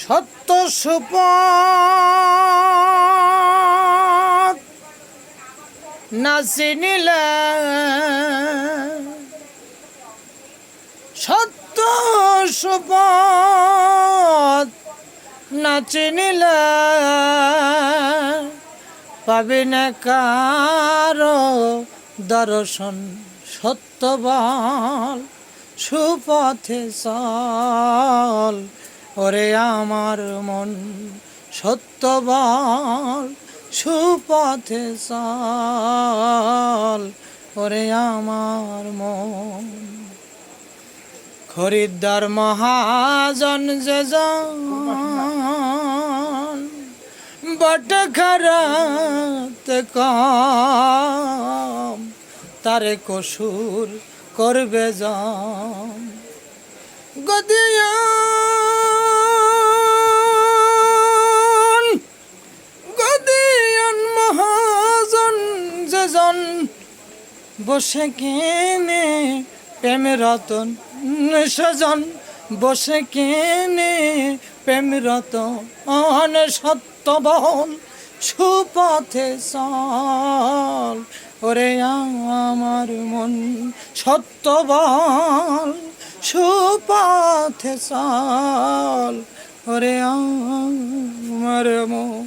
সত্য সুপথ না চিনিলে, সত্য সুপথ না চিনিলে পাবি না কারো দর্শন। সত্য বল সুপথে চল ওরে আমার মন, সত্য বল সুপথে চল ওরে আমার মন। খরিদ্দার মহাজন যে জন বট খারাপ কম, তারে কসুর করবে জম। গদিয়ান গদিয়ান মহাজন যে জন বসে কেনে প্রেম রতন, সেজন বসে কেনে প্রেম রতন। সত্য বল সুপথে চল ওরে আমার মন, সত্য বল সুপথে চল ওরে আমার মন।